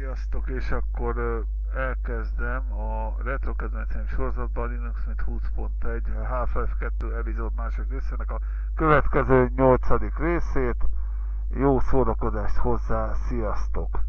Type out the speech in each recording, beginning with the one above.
Sziasztok, és akkor elkezdem a retro kedvenceim sorozatban a LinuxMint 20.1 Half-Life 2 epizód második részének a következő 8. részét. Jó szórakozást hozzá, sziasztok!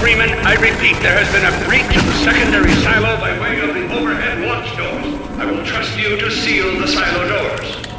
Freeman, I repeat, there has been a breach of the secondary silo by way of the overhead launch doors. I will trust you to seal the silo doors.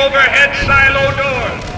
overhead silo doors.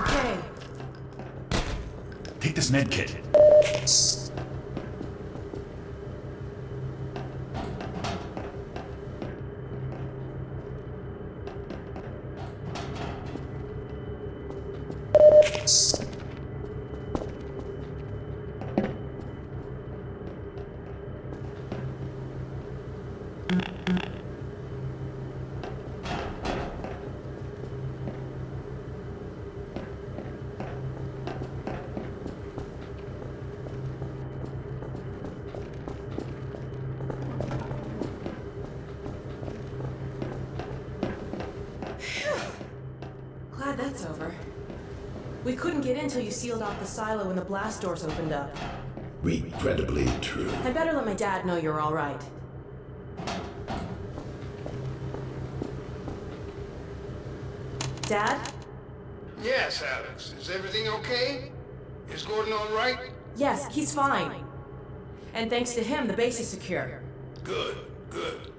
Okay. Take this med kit. Glad that's over. We couldn't get in till you sealed off the silo when the blast doors opened up. Regrettably true. I'd better let my dad know you're all right. Dad? Yes, Alex. Is everything okay? Is Gordon all right? Yes, he's fine. And thanks to him, the base is secure. Good, good.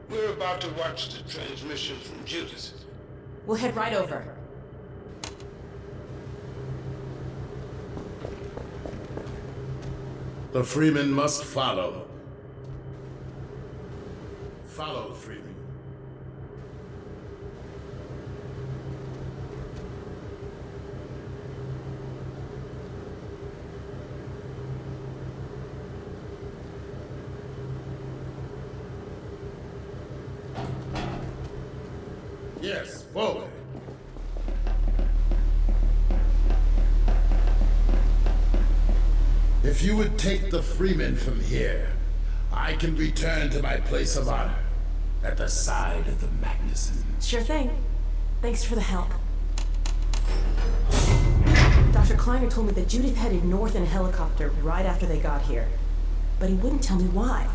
We're about to watch the transmission from Judith. We'll head right over. The Freeman must follow. Follow, Freeman. Yes, forward. If you would take the Freeman from here, I can return to my place of honor at the side of the Magnuson. Sure thing. Thanks for the help. Dr. Kleiner told me that Judith headed north in a helicopter right after they got here. But he wouldn't tell me why.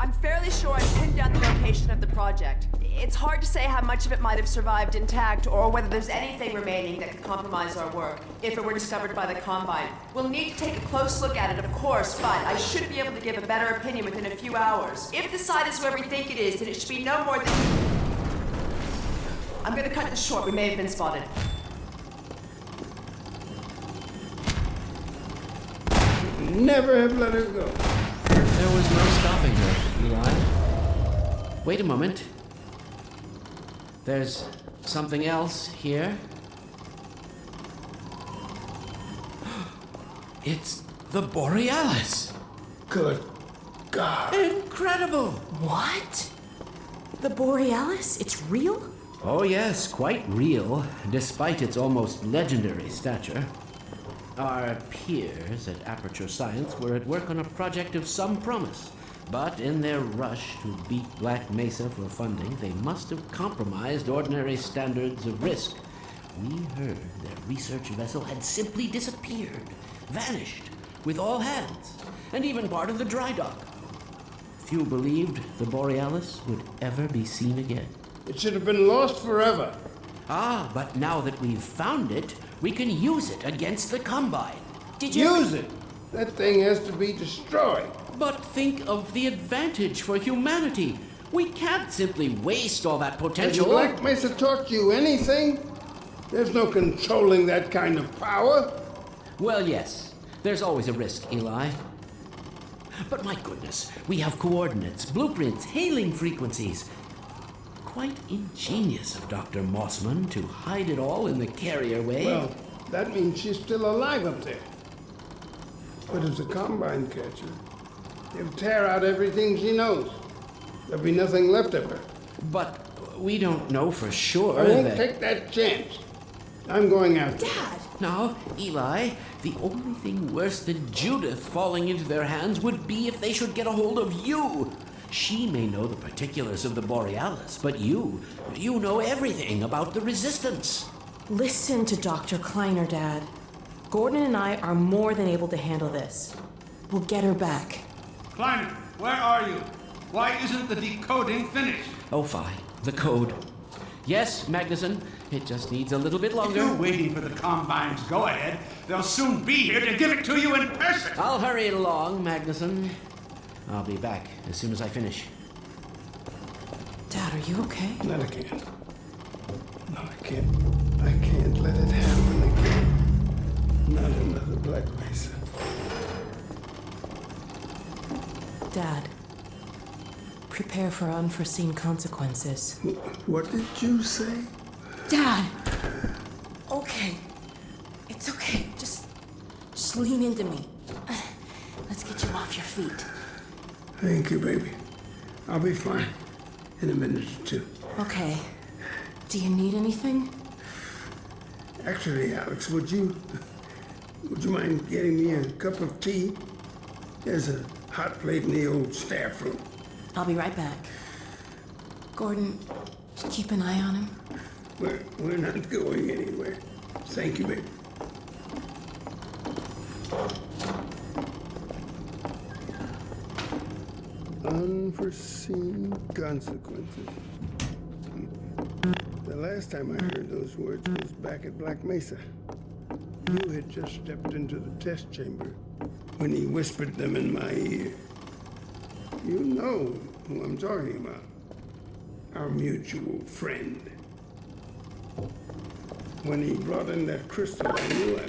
I'm fairly sure I've pinned down the location of the project. It's hard to say how much of it might have survived intact or whether there's anything remaining that could compromise our work if it were discovered by the Combine. We'll need to take a close look at it, of course, but I should be able to give a better opinion within a few hours. If the site is where we think it is, then it should be no more than... I'm gonna cut this short. We may have been spotted. Never have let her go. There was no stopping her, Eli. Wait a moment. There's something else here. It's the Borealis. Good God. Incredible! What? The Borealis? It's real? Oh yes, quite real, despite its almost legendary stature. Our peers at Aperture Science were at work on a project of some promise, but in their rush to beat Black Mesa for funding, they must have compromised ordinary standards of risk. We heard their research vessel had simply disappeared, vanished, with all hands, and even part of the dry dock. Few believed the Borealis would ever be seen again. It should have been lost forever. Ah, but now that we've found it, we can use it against the Combine. Did you Use it. That thing has to be destroyed. But think of the advantage for humanity. We can't simply waste all that Has potential. Black Mesa taught you anything? There's no controlling that kind of power. Well, yes. There's always a risk, Eli. But my goodness, we have coordinates, blueprints, hailing frequencies. Quite ingenious of Dr. Mossman to hide it all in the carrier wave. Well, that means she's still alive up there. But if the Combine catch her, it'll tear out everything she knows. There'll be nothing left of her. But we don't know for sure I won't that... take that chance. I'm going after her. Dad! Now, Eli, the only thing worse than Judith falling into their hands would be if they should get a hold of you. She may know the particulars of the Borealis, but you know everything about the Resistance. Listen to Dr. Kleiner, Dad. Gordon and I are more than able to handle this. We'll get her back. Kleiner, where are you? Why isn't the decoding finished? Oh, fine. The code. Yes, Magnuson. It just needs a little bit If longer. you're waiting for the Combine's go-ahead, they'll soon be here to give it to you in person. I'll hurry it along, Magnuson. I'll be back as soon as I finish. Dad, are you okay? Not again. No, I can't. I can't let it happen again. Not another Black Mesa. Dad, prepare for unforeseen consequences. What did you say? Dad! Okay. It's okay. Just lean into me. Let's get you off your feet. Thank you, baby. I'll be fine in a minute or two. Okay. Do you need anything? Actually, Alex, would you mind getting me a cup of tea? There's a hot plate in the old staff room. I'll be right back. Gordon, keep an eye on him. We're not going anywhere. Thank you, baby. Unforeseen consequences. The last time I heard those words was back at Black Mesa. You had just stepped into the test chamber when he whispered them in my ear. You know who I'm talking about. Our mutual friend. When he brought in that crystal, I knew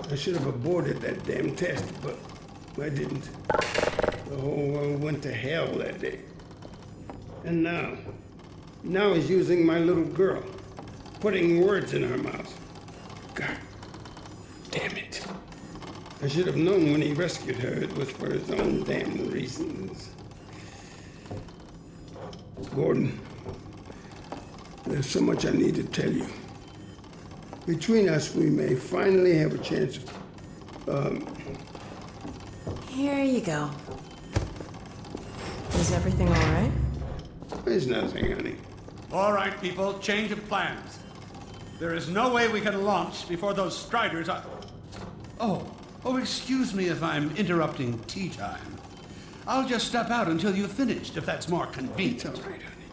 I should have aborted that damn test, but I didn't. The whole world went to hell that day. And now he's using my little girl, putting words in her mouth. God damn it. I should have known when he rescued her it was for his own damn reasons. Gordon, there's so much I need to tell you. Between us, we may finally have a chance of, Here you go. Is everything all right? there's nothing, honey. All right, people, change of plans. There is no way we can launch before those Striders are... Oh, excuse me if I'm interrupting tea time. I'll just step out until you've finished, if that's more convenient. It's all right, honey.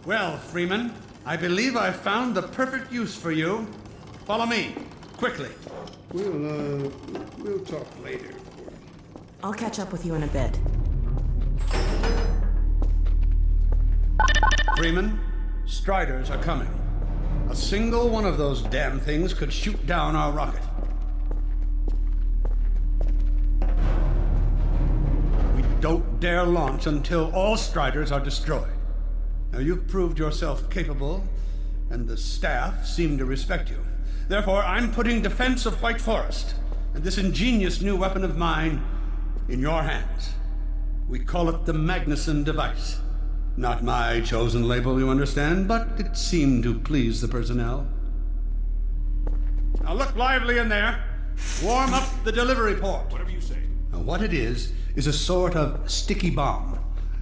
Well, Freeman, I believe I've found the perfect use for you. Follow me, quickly. We'll talk later. I'll catch up with you in a bit. Freeman, Striders are coming. A single one of those damn things could shoot down our rocket. We don't dare launch until all Striders are destroyed. Now, you've proved yourself capable, and the staff seem to respect you. Therefore, I'm putting defense of White Forest and this ingenious new weapon of mine in your hands. We call it the Magnuson device. Not my chosen label, you understand, but it seemed to please the personnel. Now look lively in there. Warm up the delivery port. Whatever you say. Now what it is a sort of sticky bomb,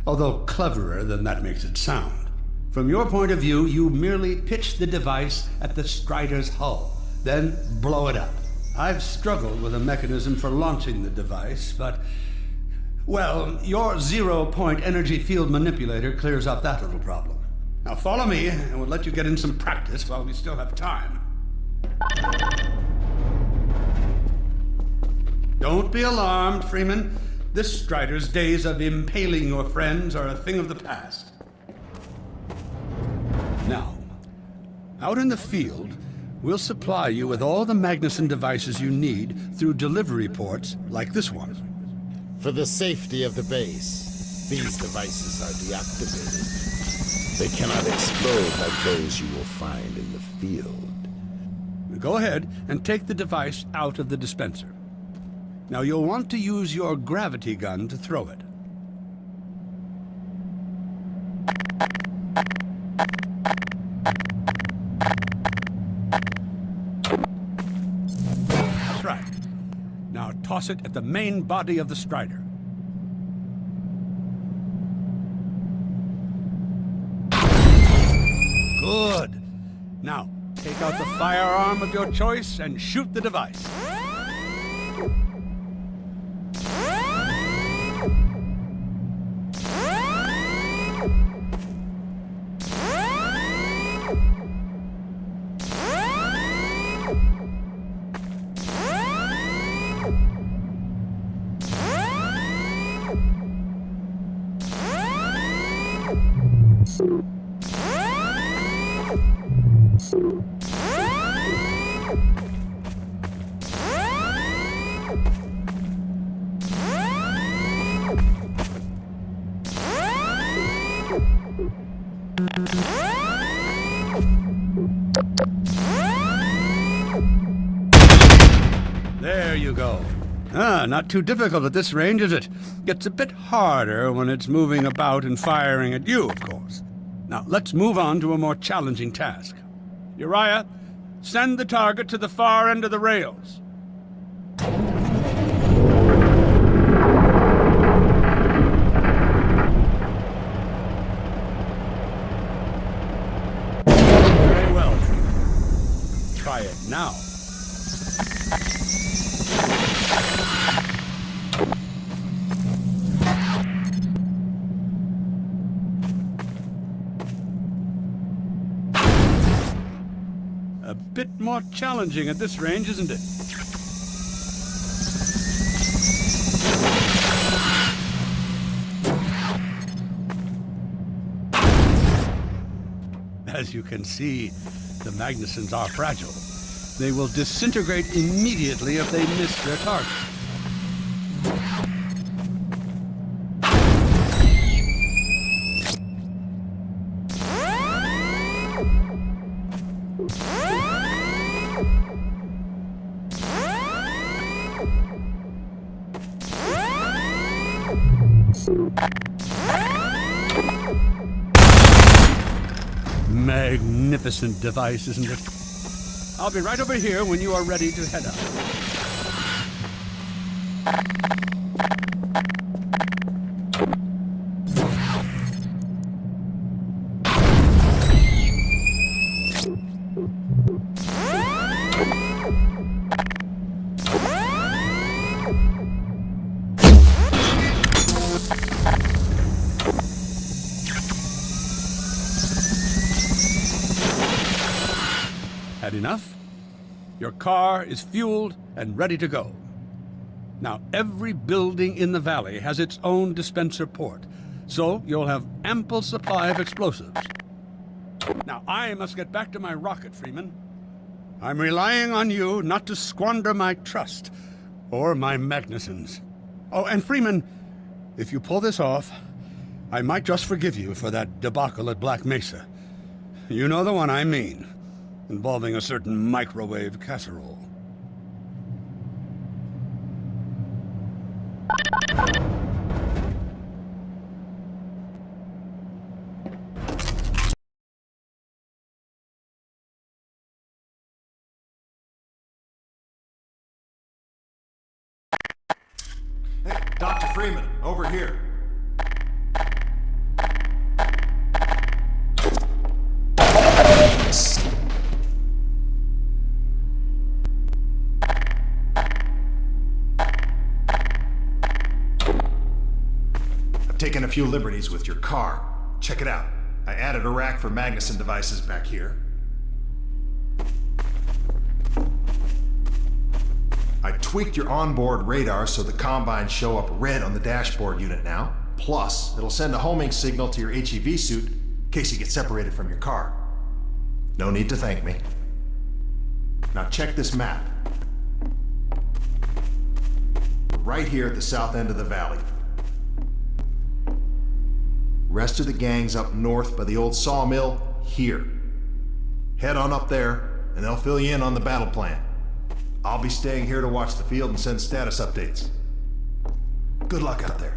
although cleverer than that makes it sound. From your point of view, you merely pitch the device at the Strider's hull, then blow it up. I've struggled with a mechanism for launching the device, but... well, your zero-point energy field manipulator clears up that little problem. Now follow me, and we'll let you get in some practice while we still have time. Don't be alarmed, Freeman. This Strider's days of impaling your friends are a thing of the past. Now, out in the field, we'll supply you with all the Magnuson devices you need through delivery ports like this one. For the safety of the base, these devices are deactivated. They cannot explode like those you will find in the field. Go ahead and take the device out of the dispenser. Now you'll want to use your gravity gun to throw it. That's right. Now toss it at the main body of the Strider. Good. Now, take out the firearm of your choice and shoot the device. There you go. Not too difficult at this range, is it? Gets a bit harder when it's moving about and firing at you, of course. Now, let's move on to a more challenging task. Uriah, send the target to the far end of the rails. Very well. Try it now. A bit more challenging at this range, isn't it? As you can see, the Magnusons are fragile. They will disintegrate immediately if they miss their target. Magnificent device, isn't it? I'll be right over here when you are ready to head out. Had enough? Your car is fueled and ready to go. Now, every building in the valley has its own dispenser port, so you'll have ample supply of explosives. Now, I must get back to my rocket, Freeman. I'm relying on you not to squander my trust, or my Magnusons. Oh, and Freeman, if you pull this off, I might just forgive you for that debacle at Black Mesa. You know the one I mean, involving a certain microwave casserole. Hey, Dr. Freeman, over here. I've taken a few liberties with your car. Check it out. I added a rack for Magnuson devices back here. I tweaked your onboard radar so the combines show up red on the dashboard unit now. Plus, it'll send a homing signal to your HEV suit in case you get separated from your car. No need to thank me. Now check this map. We're right here at the south end of the valley. Rest of the gang's up north by the old sawmill here. Head on up there, and they'll fill you in on the battle plan. I'll be staying here to watch the field and send status updates. Good luck out there.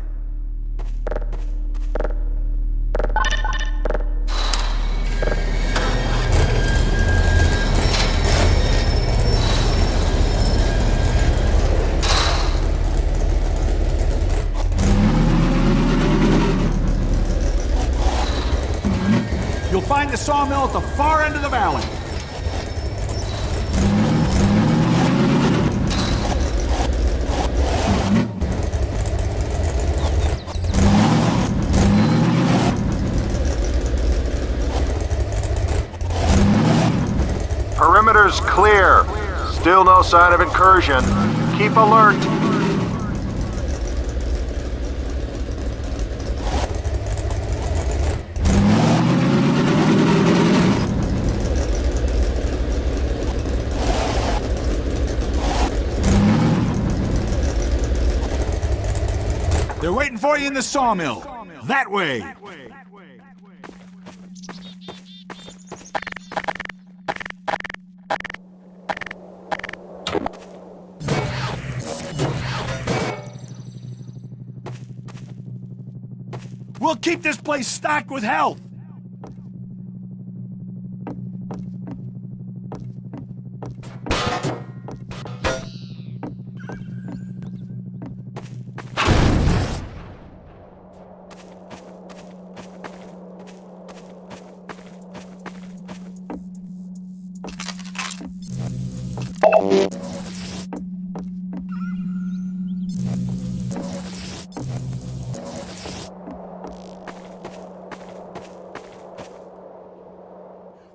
You'll You'll find the sawmill at the far end of the valley. Perimeter's clear. Still no sign of incursion. Keep alert. They're waiting for you in the sawmill. That way. We'll keep this place stocked with health.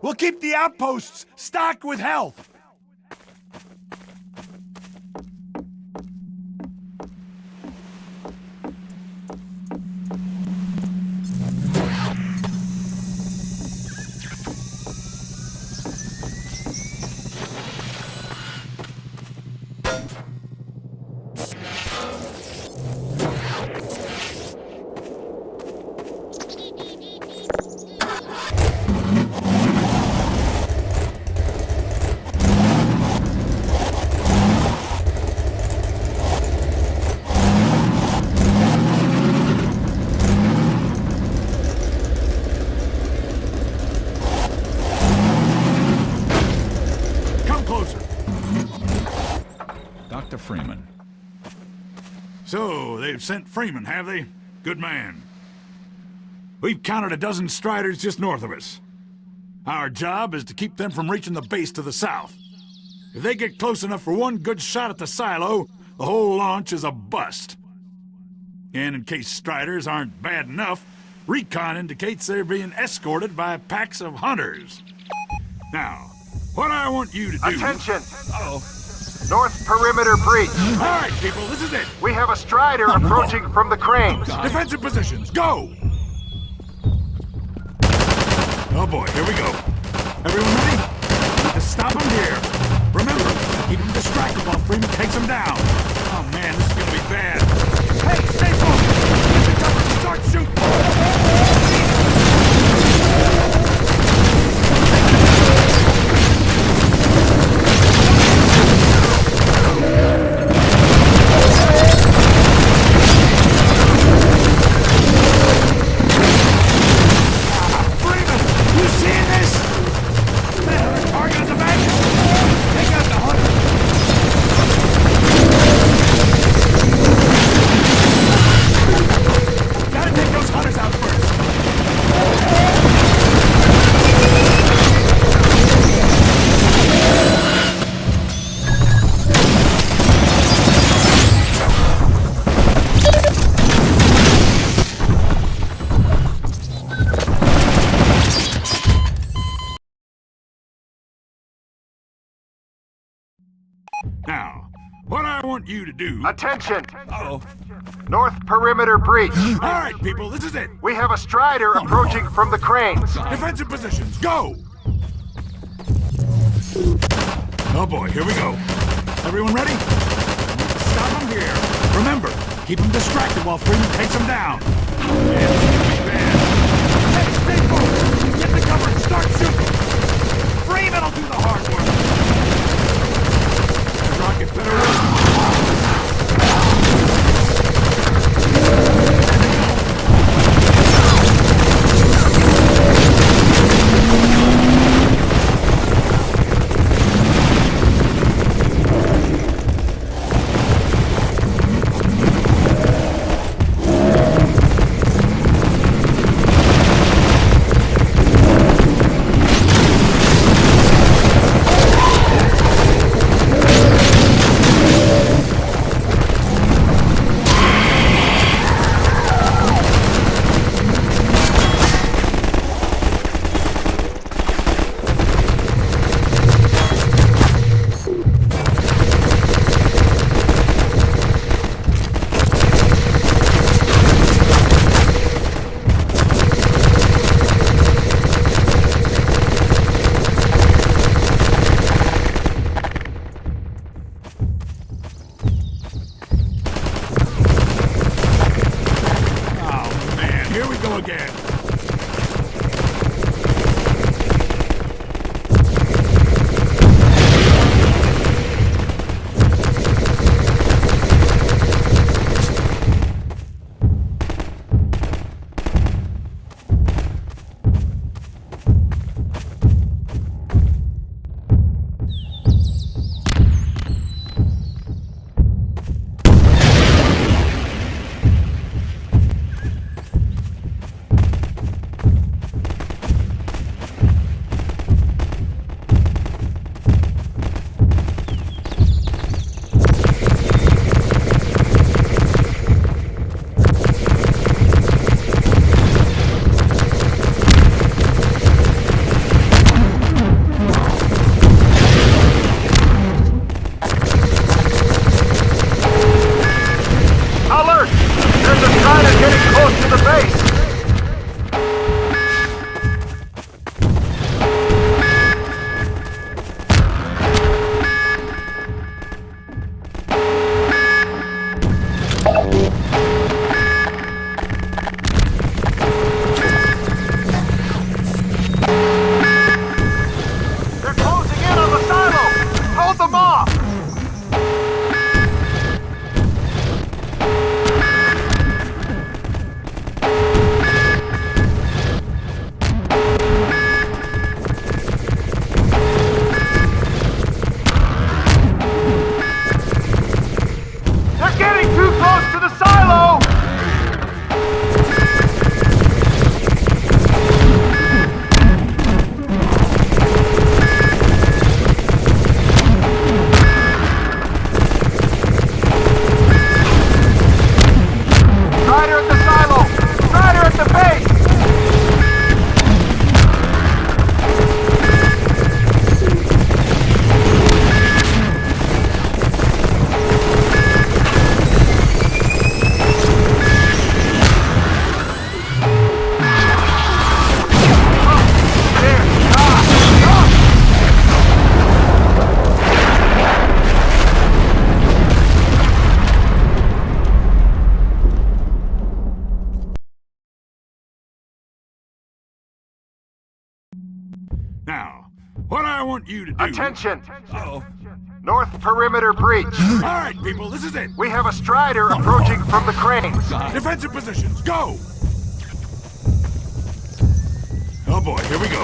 We'll keep the outposts stocked with health. Freeman. So, they've sent Freeman, have they? Good man. We've counted a dozen Striders just north of us. Our job is to keep them from reaching the base to the south. If they get close enough for one good shot at the silo, the whole launch is a bust. And in case Striders aren't bad enough, recon indicates they're being escorted by packs of hunters. Now, what I want you to do... Attention! Uh-oh. North perimeter breach. All right, people, this is it. We have a Strider approaching from the cranes. Defensive positions, go! Oh boy, here we go. Everyone ready? We need to stop him here. Remember, keep him distracted while Freeman takes him down. Oh man, this is gonna be bad. Hey, stay focused! Get the cover and start shooting! Now, what I want you to do... Attention! Uh-oh. North perimeter breach. All right, people, this is it. We have a Strider approaching from the cranes. Defensive positions, go! Oh boy, here we go. Everyone ready? We need to stop him here. Remember, keep him distracted while Freeman takes him down. Man, this is gonna be bad. Hey, stay focused! Get the cover and start shooting! Freeman will do the hard work! That rocket better work! here we go again. Now, what I want you to do... Attention! Uh-oh. North perimeter breach. All right, people, this is it. We have a Strider approaching from the cranes. Defensive positions, go! Oh boy, here we go.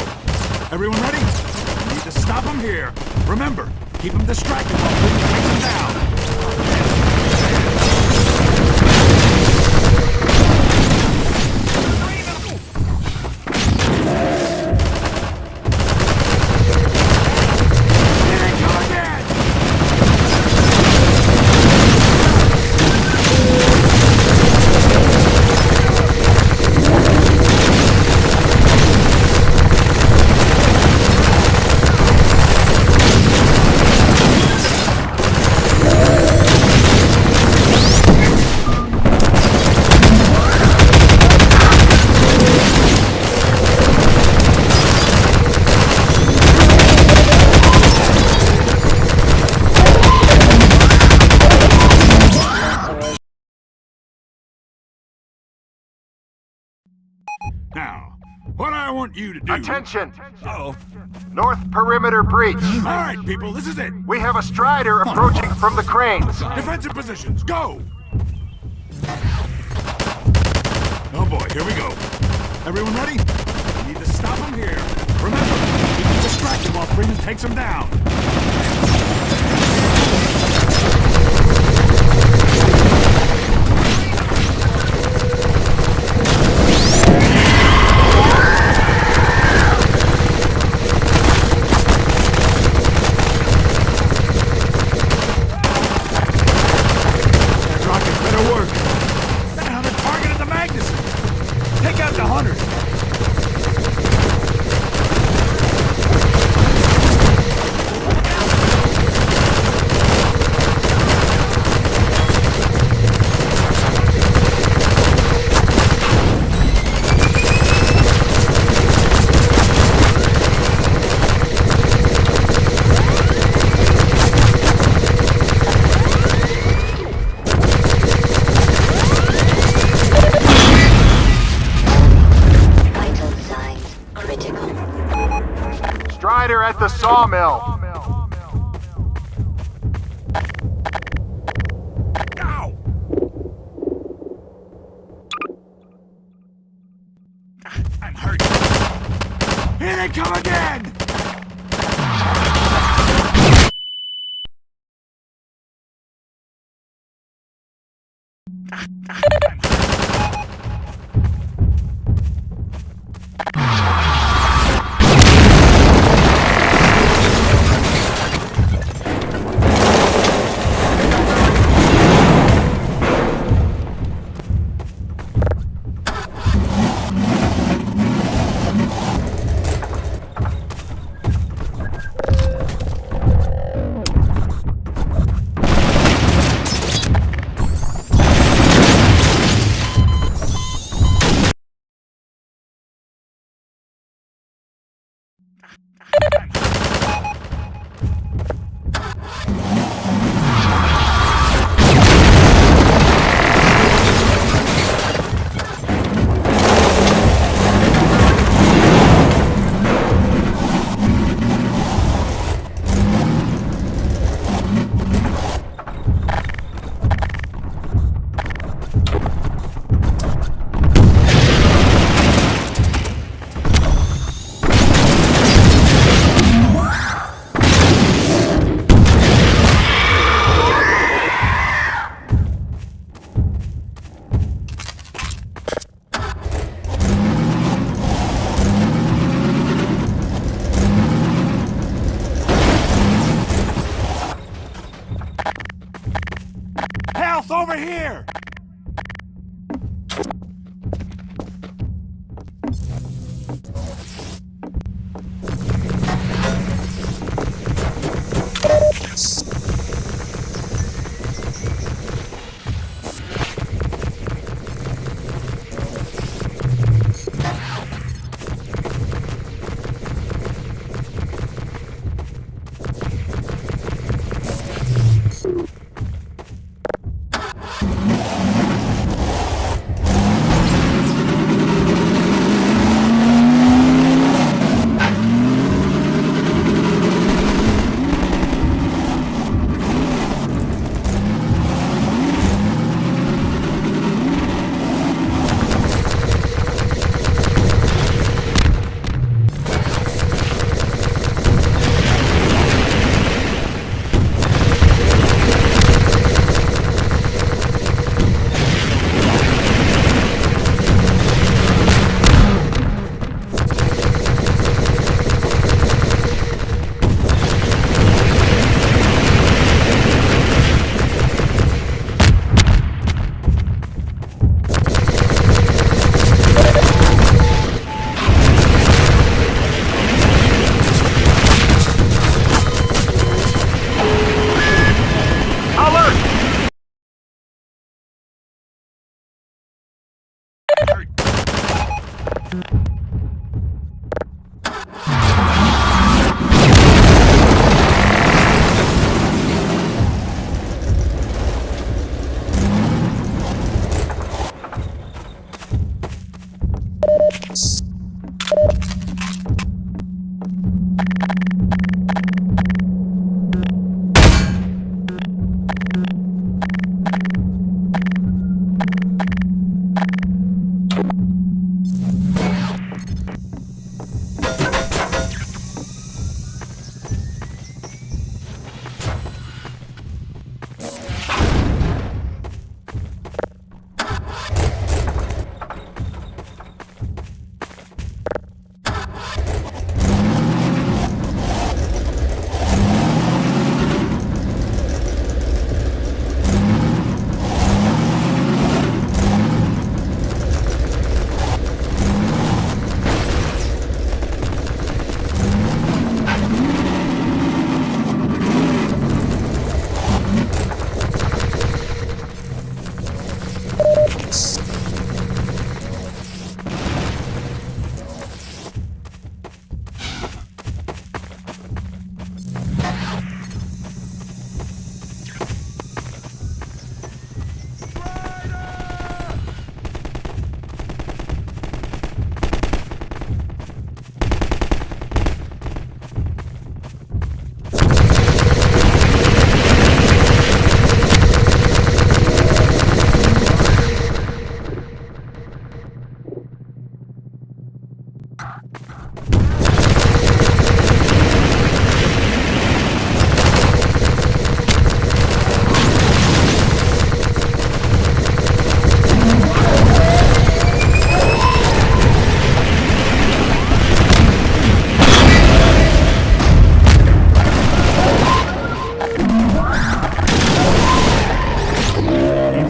Everyone ready? We need to stop them here. Remember, keep them distracted while we take them down. Now, what I want you to do... Attention! Uh-oh. North perimeter breach. All right, people, this is it. We have a Strider approaching from the cranes. Defensive positions, go! Oh boy, here we go. Everyone ready? We need to stop them here. Remember, keep them distracted while Freeman takes them down. Strider at the sawmill. Ow! I'm hurt. Here they come again! Over here!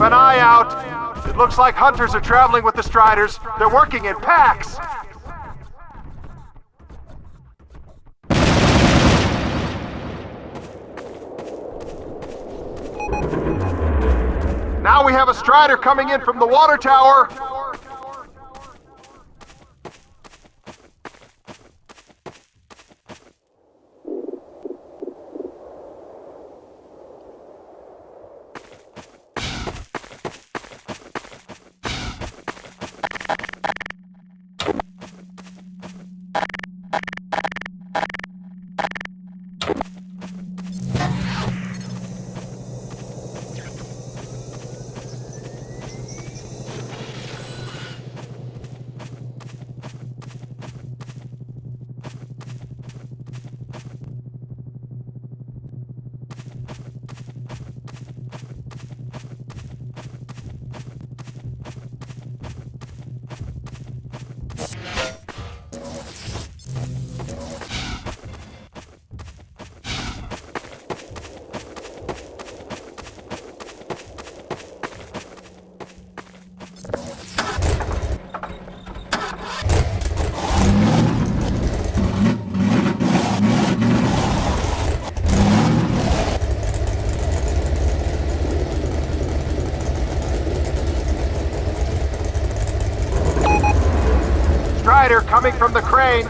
An eye out. It looks like hunters are traveling with the Striders. They're working in packs. Now we have a Strider coming in from the water tower. Coming from the cranes.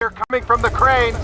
They're coming from the cranes.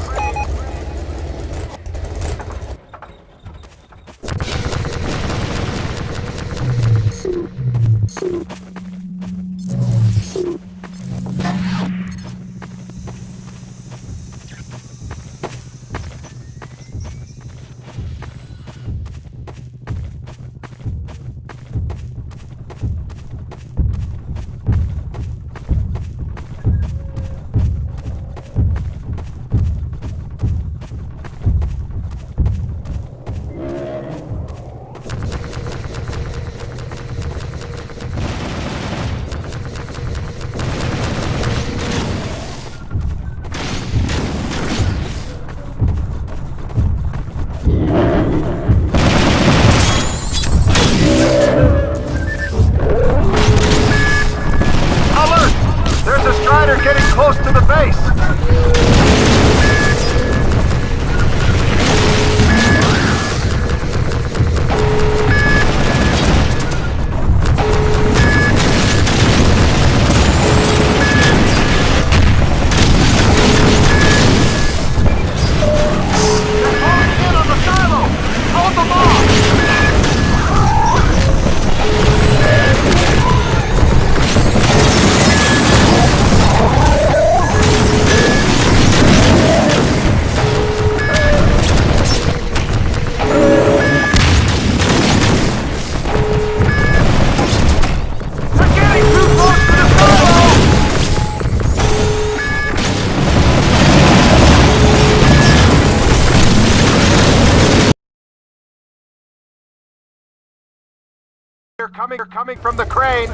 They're coming from the crane.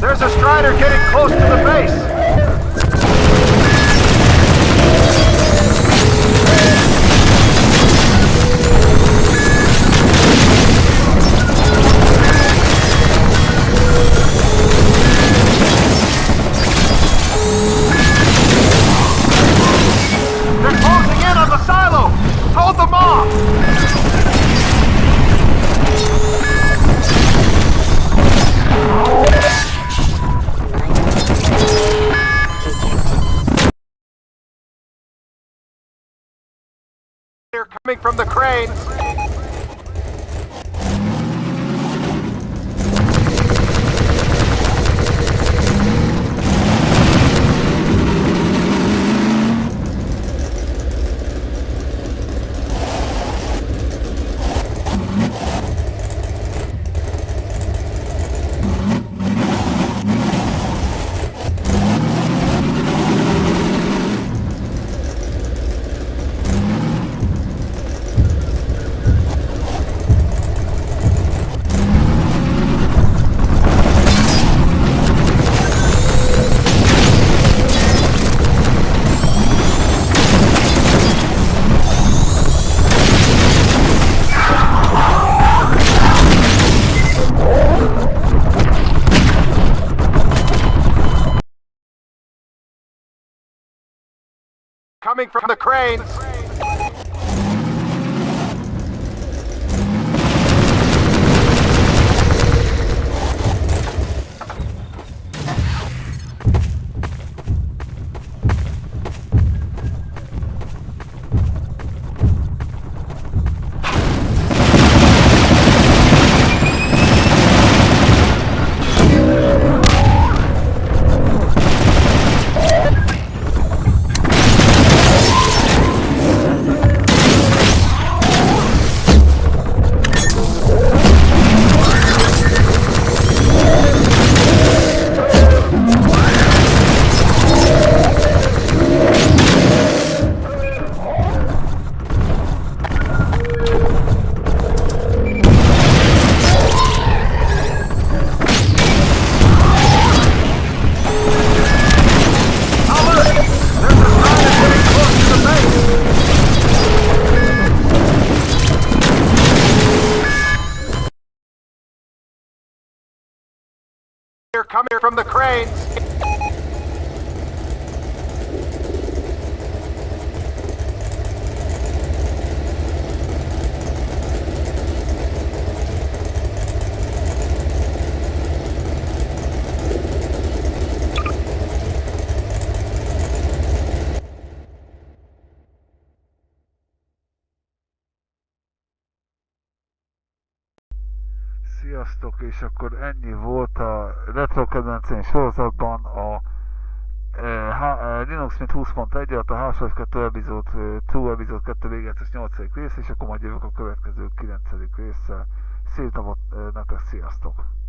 There's a Strider getting close to the base! They're closing in on the silo! Hold them off! They're coming from the cranes. Coming from the cranes. They're coming from the cranes. Sziasztok, és akkor ennyi volt a Retro Kedvenceim sorozatban a LinuxMint 20.1 alatt a Half-Life 2 epizód 2 végetes 8. rész, és akkor majd jövök a következő 9. résszel. Szép napot nektek, sziasztok!